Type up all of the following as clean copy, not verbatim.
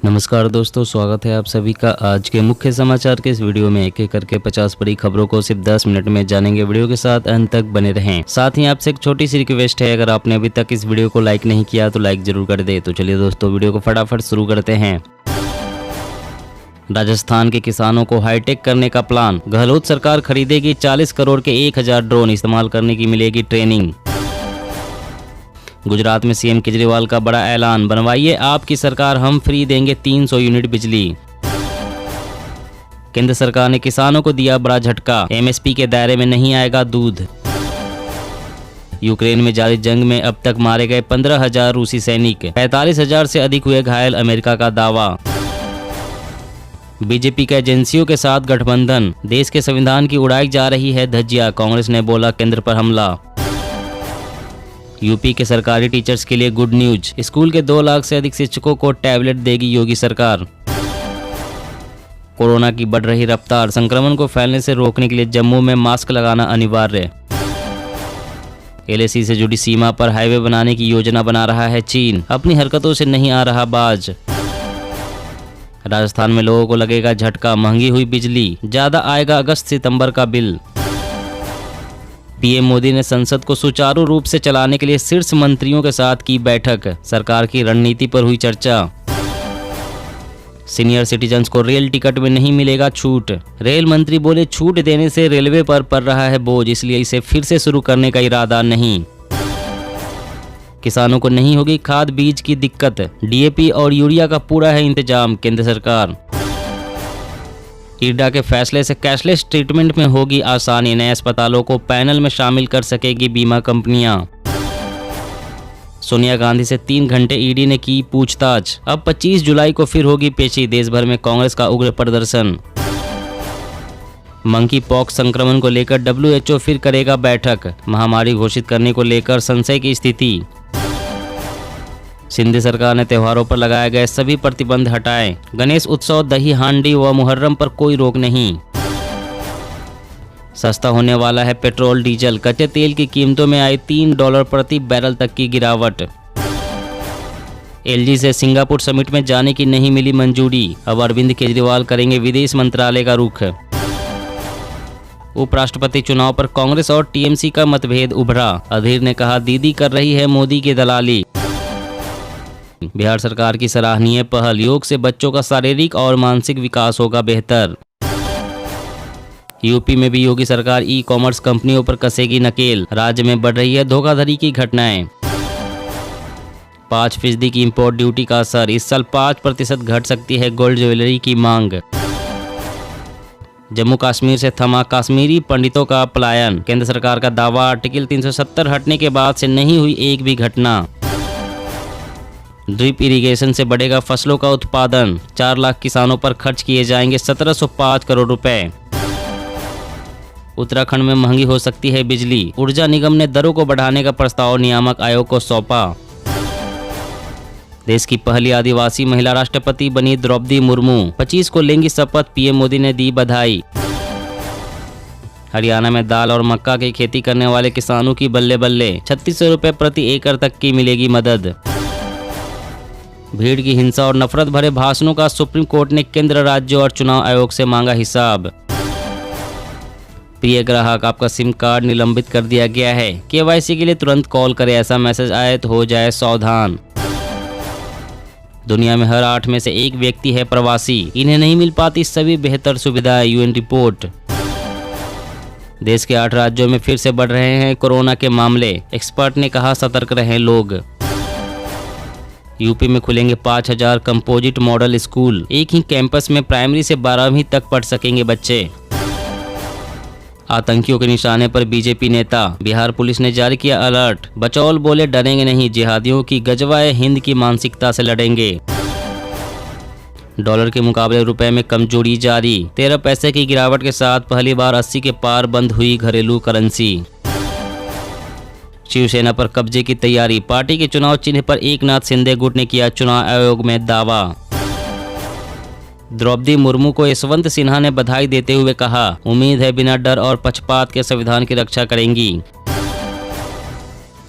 नमस्कार दोस्तों, स्वागत है आप सभी का आज के मुख्य समाचार के इस वीडियो में। एक एक करके 50 बड़ी खबरों को सिर्फ 10 मिनट में जानेंगे। वीडियो के साथ अंत तक बने रहें। साथ ही आपसे एक छोटी सी रिक्वेस्ट है, अगर आपने अभी तक इस वीडियो को लाइक नहीं किया तो लाइक जरूर कर दे। तो चलिए दोस्तों, वीडियो को फटाफट शुरू करते हैं। राजस्थान के किसानों को हाईटेक करने का प्लान। गहलोत सरकार खरीदेगी 40 करोड़ के 1000 ड्रोन, इस्तेमाल करने की मिलेगी ट्रेनिंग। गुजरात में सीएम केजरीवाल का बड़ा ऐलान, बनवाइए आपकी सरकार, हम फ्री देंगे 300 यूनिट बिजली। केंद्र सरकार ने किसानों को दिया बड़ा झटका, एमएसपी के दायरे में नहीं आएगा दूध। यूक्रेन में जारी जंग में अब तक मारे गए 15,000 रूसी सैनिक, 45,000 से अधिक हुए घायल, अमेरिका का दावा। बीजेपी के एजेंसियों के साथ गठबंधन, देश के संविधान की उड़ाई जा रही है धज्जियां, कांग्रेस ने बोला केंद्र पर हमला। यूपी के सरकारी टीचर्स के लिए गुड न्यूज, स्कूल के 2 लाख से अधिक शिक्षकों को टैबलेट देगी योगी सरकार। कोरोना की बढ़ रही रफ्तार, संक्रमण को फैलने से रोकने के लिए जम्मू में मास्क लगाना अनिवार्य। एलएसी से जुड़ी सीमा पर हाईवे बनाने की योजना बना रहा है चीन, अपनी हरकतों से नहीं आ रहा बाज। राजस्थान में लोगों को लगेगा झटका, महंगी हुई बिजली, ज्यादा आएगा अगस्त सितंबर का बिल। पीएम मोदी ने संसद को सुचारू रूप से चलाने के लिए शीर्ष मंत्रियों के साथ की बैठक, सरकार की रणनीति पर हुई चर्चा। सीनियर सिटीजन्स को रेल टिकट में नहीं मिलेगा छूट, रेल मंत्री बोले छूट देने से रेलवे पर पड़ रहा है बोझ, इसलिए इसे फिर से शुरू करने का इरादा नहीं। किसानों को नहीं होगी खाद बीज की दिक्कत, डीएपी और यूरिया का पूरा है इंतजाम, केंद्र सरकार। इरडा के फैसले से कैशलेस ट्रीटमेंट में होगी आसानी, नए अस्पतालों को पैनल में शामिल कर सकेगी बीमा कंपनियां। सोनिया गांधी से 3 घंटे ईडी ने की पूछताछ, अब 25 जुलाई को फिर होगी पेशी, देश भर में कांग्रेस का उग्र प्रदर्शन। मंकी पॉक्स संक्रमण को लेकर WHO फिर करेगा बैठक, महामारी घोषित करने को लेकर संशय की स्थिति। सिंध सरकार ने त्योहारों पर लगाए गए सभी प्रतिबंध हटाए, गणेश उत्सव, दही हांडी व मुहर्रम पर कोई रोक नहीं। सस्ता होने वाला है पेट्रोल डीजल, कच्चे तेल की कीमतों में आई $3 प्रति बैरल तक की गिरावट। एलजी से सिंगापुर समिट में जाने की नहीं मिली मंजूरी, अब अरविंद केजरीवाल करेंगे विदेश मंत्रालय का रुख। उपराष्ट्रपति चुनाव पर कांग्रेस और टीएमसी का मतभेद उभरा, अधीर ने कहा दीदी कर रही है मोदी की दलाली। बिहार सरकार की सराहनीय पहल, योग से बच्चों का शारीरिक और मानसिक विकास होगा बेहतर। यूपी में भी योगी सरकार ई कॉमर्स कंपनियों पर कसेगी नकेल, राज्य में बढ़ रही है धोखाधड़ी की घटनाएं। 5% की इंपोर्ट ड्यूटी का असर, इस साल 5% घट सकती है गोल्ड ज्वेलरी की मांग। जम्मू कश्मीर से थमा कश्मीरी पंडितों का पलायन, केंद्र सरकार का दावा, आर्टिकल 370 हटने के बाद से नहीं हुई एक भी घटना। ड्रिप इरिगेशन से बढ़ेगा फसलों का उत्पादन, 4 लाख किसानों पर खर्च किए जाएंगे 1705 करोड़ रुपए। उत्तराखंड में महंगी हो सकती है बिजली, ऊर्जा निगम ने दरों को बढ़ाने का प्रस्ताव नियामक आयोग को सौंपा। देश की पहली आदिवासी महिला राष्ट्रपति बनी द्रौपदी मुर्मू, 25 को लेंगी शपथ, पीएम मोदी ने दी बधाई। हरियाणा में दाल और मक्का की खेती करने वाले किसानों की बल्ले बल्ले, 3600 रुपए प्रति एकड़ तक की मिलेगी मदद। भीड़ की हिंसा और नफरत भरे भाषणों का सुप्रीम कोर्ट ने केंद्र, राज्य और चुनाव आयोग से मांगा हिसाब। प्रिय ग्राहक, आपका सिम कार्ड निलंबित कर दिया गया है, केवाईसी के लिए तुरंत कॉल करें, ऐसा मैसेज आए तो हो जाए सावधान। दुनिया में हर 8 में से 1 व्यक्ति है प्रवासी, इन्हें नहीं मिल पाती सभी बेहतर सुविधाएं, यूएन रिपोर्ट। देश के 8 राज्यों में फिर से बढ़ रहे हैं कोरोना के मामले, एक्सपर्ट ने कहा सतर्क रहें लोग। यूपी में खुलेंगे 5000 कंपोजिट मॉडल स्कूल, एक ही कैंपस में प्राइमरी से 12वीं तक पढ़ सकेंगे बच्चे। आतंकियों के निशाने पर बीजेपी नेता, बिहार पुलिस ने जारी किया अलर्ट, बचौल बोले डरेंगे नहीं, जिहादियों की गजवाए हिंद की मानसिकता से लड़ेंगे। डॉलर के मुकाबले रुपए में कमजोरी जारी, 13 पैसे की गिरावट के साथ पहली बार 80 के पार बंद हुई घरेलू करेंसी। शिवसेना पर कब्जे की तैयारी, पार्टी के चुनाव चिन्ह पर एकनाथ शिंदे गुट ने किया चुनाव आयोग में दावा। द्रौपदी मुर्मू को यशवंत सिन्हा ने बधाई देते हुए कहा, उम्मीद है बिना डर और पक्षपात के संविधान की रक्षा करेंगी।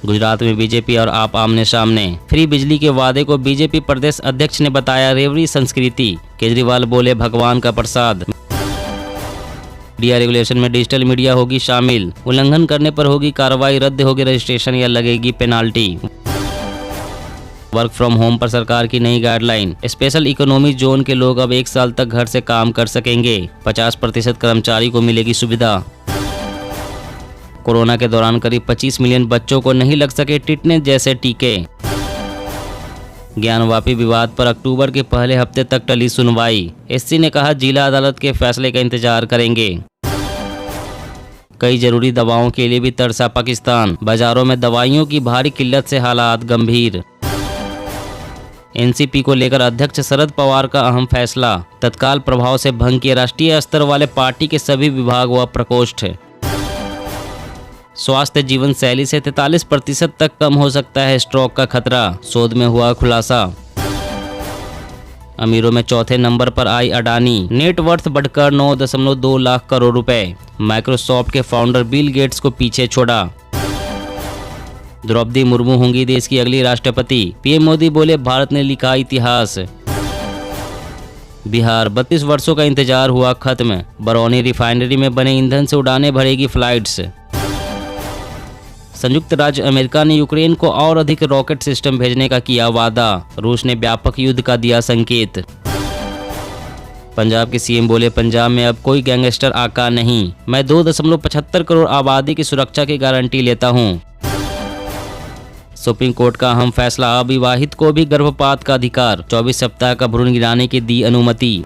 गुजरात में बीजेपी और आप आमने सामने, फ्री बिजली के वादे को बीजेपी प्रदेश अध्यक्ष ने बताया रेवड़ी संस्कृति, केजरीवाल बोले भगवान का प्रसाद। मीडिया रेगुलेशन में डिजिटल मीडिया होगी शामिल, उल्लंघन करने पर होगी कार्रवाई, रद्द होगी रजिस्ट्रेशन या लगेगी पेनाल्टी। वर्क फ्रॉम होम पर सरकार की नई गाइडलाइन, स्पेशल इकोनॉमी जोन के लोग अब 1 साल तक घर से काम कर सकेंगे, 50% कर्मचारी को मिलेगी सुविधा। कोरोना के दौरान करीब 25 मिलियन बच्चों को नहीं लग सके टिटनेस जैसे टीके। ज्ञानवापी विवाद पर अक्टूबर के पहले हफ्ते तक टली सुनवाई, एससी ने कहा जिला अदालत के फैसले का इंतजार करेंगे। कई जरूरी दवाओं के लिए भी तरसा पाकिस्तान, बाजारों में दवाइयों की भारी किल्लत से हालात गंभीर। एनसीपी को लेकर अध्यक्ष शरद पवार का अहम फैसला, तत्काल प्रभाव से भंग किए राष्ट्रीय स्तर वाले पार्टी के सभी विभाग व प्रकोष्ठ। स्वास्थ्य जीवन शैली से 43% तक कम हो सकता है स्ट्रोक का खतरा, शोध में हुआ खुलासा। अमीरों में चौथे नंबर पर आई अडानी, नेटवर्थ बढ़कर 9.2 लाख करोड़ रुपए, माइक्रोसॉफ्ट के फाउंडर बिल गेट्स को पीछे छोड़ा। द्रौपदी मुर्मू होंगी देश की अगली राष्ट्रपति, पीएम मोदी बोले भारत ने लिखा इतिहास। बिहार 32 वर्षों का इंतजार हुआ खत्म, बरौनी रिफाइनरी में बने ईंधन से उड़ानें भरेगी फ्लाइट्स। संयुक्त राज्य अमेरिका ने यूक्रेन को और अधिक रॉकेट सिस्टम भेजने का किया वादा, रूस ने व्यापक युद्ध का दिया संकेत। पंजाब के सीएम बोले पंजाब में अब कोई गैंगस्टर आका नहीं, मैं 2.75 करोड़ आबादी की सुरक्षा की गारंटी लेता हूं। सुप्रीम कोर्ट का अहम फैसला, अविवाहित को भी गर्भपात का अधिकार, 24 सप्ताह का भ्रूण गिराने की दी अनुमति।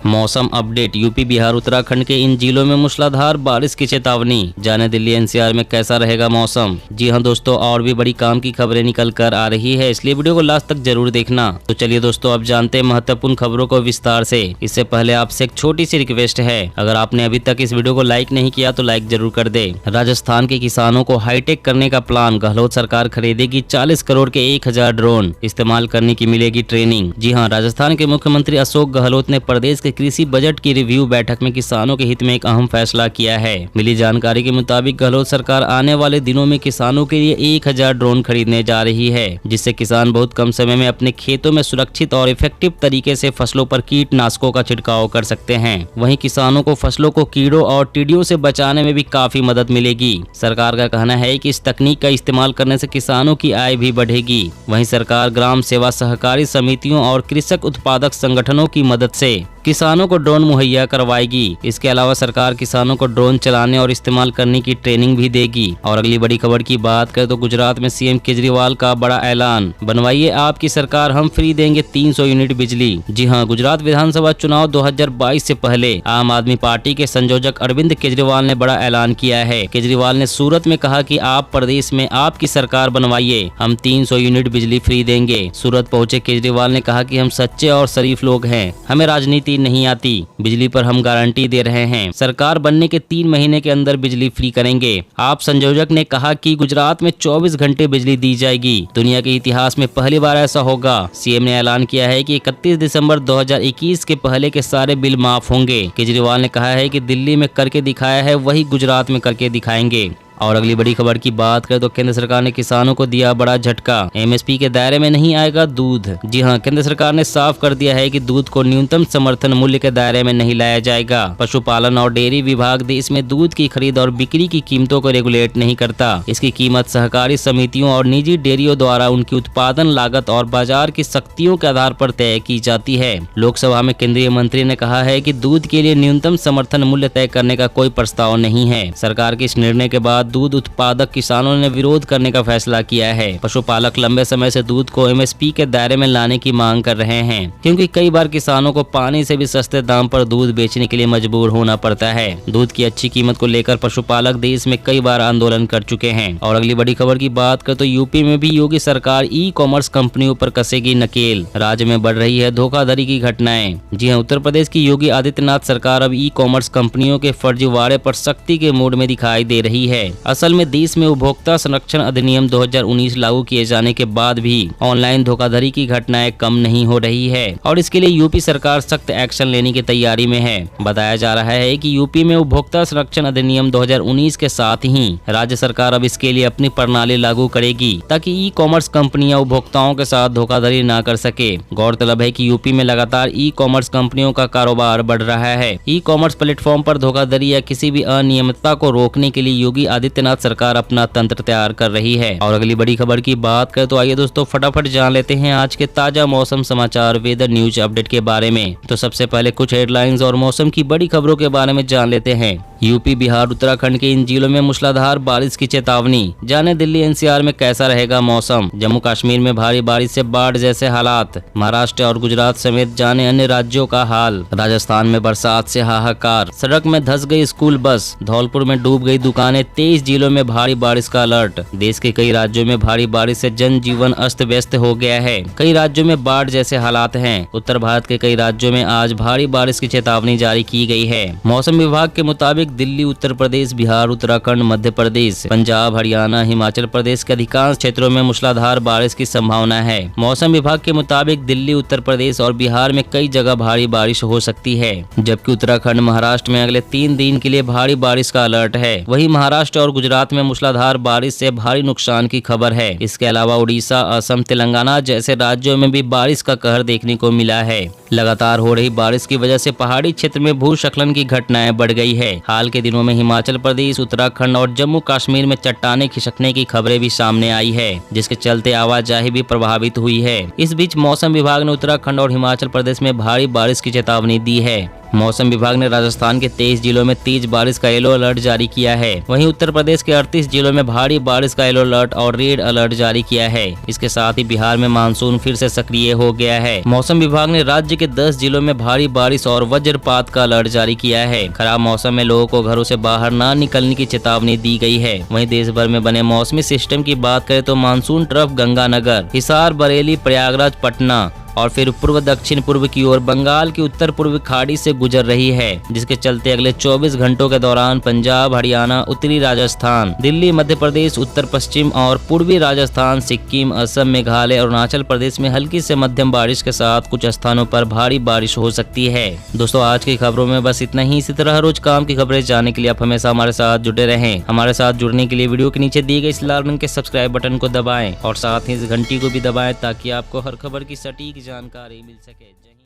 मौसम अपडेट, यूपी बिहार उत्तराखंड के इन जिलों में मूसलाधार बारिश की चेतावनी, जाने दिल्ली एनसीआर में कैसा रहेगा मौसम। जी हां दोस्तों, और भी बड़ी काम की खबरें निकल कर आ रही है, इसलिए वीडियो को लास्ट तक जरूर देखना। तो चलिए दोस्तों अब जानते हैं महत्वपूर्ण खबरों को विस्तार से। इससे पहले आपसे एक छोटी सी रिक्वेस्ट है, अगर आपने अभी तक इस वीडियो को लाइक नहीं किया तो लाइक जरूर कर दे। राजस्थान के किसानों को हाईटेक करने का प्लान, गहलोत सरकार खरीदेगी 40 करोड़ के 1000 ड्रोन, इस्तेमाल करने की मिलेगी ट्रेनिंग। जी हाँ, राजस्थान के मुख्यमंत्री अशोक गहलोत ने प्रदेश के कृषि बजट की रिव्यू बैठक में किसानों के हित में एक अहम फैसला किया है। मिली जानकारी के मुताबिक गहलोत सरकार आने वाले दिनों में किसानों के लिए 1000 ड्रोन खरीदने जा रही है, जिससे किसान बहुत कम समय में अपने खेतों में सुरक्षित और इफेक्टिव तरीके से फसलों पर कीटनाशकों का छिड़काव कर सकते हैं। वहीं किसानों को फसलों को कीड़ों और टिड्डियों से बचाने में भी काफी मदद मिलेगी। सरकार का कहना है कि इस तकनीक का इस्तेमाल करने से किसानों की आय भी बढ़ेगी। वहीं सरकार ग्राम सेवा सहकारी समितियों और कृषक उत्पादक संगठनों की मदद से किसानों को ड्रोन मुहैया करवाएगी। इसके अलावा सरकार किसानों को ड्रोन चलाने और इस्तेमाल करने की ट्रेनिंग भी देगी। और अगली बड़ी खबर की बात करें तो गुजरात में सीएम केजरीवाल का बड़ा ऐलान, बनवाइए आपकी सरकार, हम फ्री देंगे 300 यूनिट बिजली। जी हां, गुजरात विधानसभा चुनाव 2022 से पहले आम आदमी पार्टी के संयोजक अरविंद केजरीवाल ने बड़ा ऐलान किया है। केजरीवाल ने सूरत में कहा कि आप प्रदेश में आपकी सरकार बनवाइए, हम 300 यूनिट बिजली फ्री देंगे। सूरत पहुंचे केजरीवाल ने कहा कि हम सच्चे और शरीफ लोग हैं, हमें राजनीति नहीं आती, बिजली पर हम गारंटी दे रहे हैं, सरकार बनने के 3 महीने के अंदर बिजली फ्री करेंगे। आप संयोजक ने कहा कि गुजरात में 24 घंटे बिजली दी जाएगी, दुनिया के इतिहास में पहली बार ऐसा होगा। सीएम ने ऐलान किया है कि 31 दिसंबर 2021 के पहले के सारे बिल माफ होंगे। केजरीवाल ने कहा है कि दिल्ली में करके दिखाया है वही गुजरात में करके दिखाएंगे। और अगली बड़ी खबर की बात करें तो केंद्र सरकार ने किसानों को दिया बड़ा झटका, एमएसपी के दायरे में नहीं आएगा दूध। जी हां, केंद्र सरकार ने साफ कर दिया है कि दूध को न्यूनतम समर्थन मूल्य के दायरे में नहीं लाया जाएगा। पशुपालन और डेयरी विभाग देश में दूध की खरीद और बिक्री की कीमतों को रेगुलेट नहीं करता। इसकी कीमत सहकारी समितियों और निजी डेयरियों द्वारा उनकी उत्पादन लागत और बाजार की शक्तियों के आधार पर तय की जाती है। लोकसभा में केंद्रीय मंत्री ने कहा है कि दूध के लिए न्यूनतम समर्थन मूल्य तय करने का कोई प्रस्ताव नहीं है। सरकार के इस निर्णय के बाद दूध उत्पादक किसानों ने विरोध करने का फैसला किया है। पशुपालक लंबे समय से दूध को एमएसपी के दायरे में लाने की मांग कर रहे हैं, क्योंकि कई बार किसानों को पानी से भी सस्ते दाम पर दूध बेचने के लिए मजबूर होना पड़ता है। दूध की अच्छी कीमत को लेकर पशुपालक देश में कई बार आंदोलन कर चुके हैं। और अगली बड़ी खबर की बात करें तो यूपी में भी योगी सरकार ई कॉमर्स कंपनियों पर कसेगी नकेल, राज्य में बढ़ रही है धोखाधड़ी की घटनाएं। जी हां, उत्तर प्रदेश की योगी आदित्यनाथ सरकार अब ई कॉमर्स कंपनियों के फर्जीवाड़े पर सख्ती के मूड में दिखाई दे रही है। असल में देश में उपभोक्ता संरक्षण अधिनियम 2019 लागू किए जाने के बाद भी ऑनलाइन धोखाधड़ी की घटनाएं कम नहीं हो रही है और इसके लिए यूपी सरकार सख्त एक्शन लेने की तैयारी में है। बताया जा रहा है कि यूपी में उपभोक्ता संरक्षण अधिनियम 2019 के साथ ही राज्य सरकार अब इसके लिए अपनी प्रणाली लागू करेगी ताकि ई कॉमर्स कंपनियां उपभोक्ताओं के साथ धोखाधड़ी न कर सके। गौरतलब है कि यूपी में लगातार ई कॉमर्स कंपनियों का कारोबार बढ़ रहा है। ई कॉमर्स प्लेटफॉर्म पर धोखाधड़ी या किसी भी अनियमितता को रोकने के लिए योगी आदित्यनाथ सरकार अपना तंत्र तैयार कर रही है। और अगली बड़ी खबर की बात करें तो आइए दोस्तों फटाफट जान लेते हैं आज के ताजा मौसम समाचार वेदर न्यूज अपडेट के बारे में। तो सबसे पहले कुछ हेडलाइंस और मौसम की बड़ी खबरों के बारे में जान लेते हैं। यूपी, बिहार, उत्तराखंड के इन जिलों में मूसलाधार बारिश की चेतावनी। जाने दिल्ली एनसीआर में कैसा रहेगा मौसम। जम्मू कश्मीर में भारी बारिश से बाढ़ जैसे हालात। महाराष्ट्र और गुजरात समेत जाने अन्य राज्यों का हाल। राजस्थान में बरसात से हाहाकार। सड़क में धंस गई स्कूल बस। धौलपुर में डूब गई दुकानें। 23 जिलों में भारी बारिश का अलर्ट। देश के कई राज्यों में भारी बारिश से जनजीवन अस्त व्यस्त हो गया है। कई राज्यों में बाढ़ जैसे हालात हैं। उत्तर भारत के कई राज्यों में आज भारी बारिश की चेतावनी जारी की गई है। मौसम विभाग के मुताबिक दिल्ली, उत्तर प्रदेश, बिहार, उत्तराखंड, मध्य प्रदेश, पंजाब, हरियाणा, हिमाचल प्रदेश के अधिकांश क्षेत्रों में मूसलाधार बारिश की संभावना है। मौसम विभाग के मुताबिक दिल्ली, उत्तर प्रदेश और बिहार में कई जगह भारी बारिश हो सकती है, जबकि उत्तराखंड, महाराष्ट्र में अगले 3 दिन के लिए भारी बारिश का अलर्ट है। वहीं महाराष्ट्र और गुजरात में मूसलाधार बारिश से भारी नुकसान की खबर है। इसके अलावा उड़ीसा, असम, तेलंगाना जैसे राज्यों में भी बारिश का कहर देखने को मिला है। लगातार हो रही बारिश की वजह से पहाड़ी क्षेत्र में भूस्खलन की घटनाएं बढ़ गई है। हाल के दिनों में हिमाचल प्रदेश, उत्तराखंड और जम्मू कश्मीर में चट्टानें खिसकने की खबरें भी सामने आई है, जिसके चलते आवाजाही भी प्रभावित हुई है। इस बीच मौसम विभाग ने उत्तराखंड और हिमाचल प्रदेश में भारी बारिश की चेतावनी दी है। मौसम विभाग ने राजस्थान के 23 जिलों में तेज बारिश का येलो अलर्ट जारी किया है। वहीं उत्तर प्रदेश के 38 जिलों में भारी बारिश का येलो अलर्ट और रेड अलर्ट जारी किया है। इसके साथ ही बिहार में मानसून फिर से सक्रिय हो गया है। मौसम विभाग ने राज्य के 10 जिलों में भारी बारिश और वज्रपात का अलर्ट जारी किया है। खराब मौसम में लोगों को घरों से बाहर न निकलने की चेतावनी दी गई है। वहीं देश भर में बने मौसमी सिस्टम की बात करें तो मानसून ट्रफ गंगानगर, हिसार, बरेली, प्रयागराज, पटना और फिर पूर्व दक्षिण पूर्व की ओर बंगाल की उत्तर पूर्व खाड़ी से गुजर रही है, जिसके चलते अगले 24 घंटों के दौरान पंजाब, हरियाणा, उत्तरी राजस्थान, दिल्ली, मध्य प्रदेश, उत्तर पश्चिम और पूर्वी राजस्थान, सिक्किम, असम, मेघालय, अरुणाचल प्रदेश में हल्की से मध्यम बारिश के साथ कुछ स्थानों पर भारी बारिश हो सकती है। दोस्तों आज की खबरों में बस इतना ही। इसी तरह रोज काम की खबरें जानने के लिए आप हमेशा हमारे साथ जुड़े रहें। हमारे साथ जुड़ने के लिए वीडियो के नीचे दिए गए इस लाल रंग के सब्सक्राइब बटन को दबाएं और साथ ही इस घंटी को भी दबाएं ताकि आपको हर खबर की सटीक जानकारी मिल सके।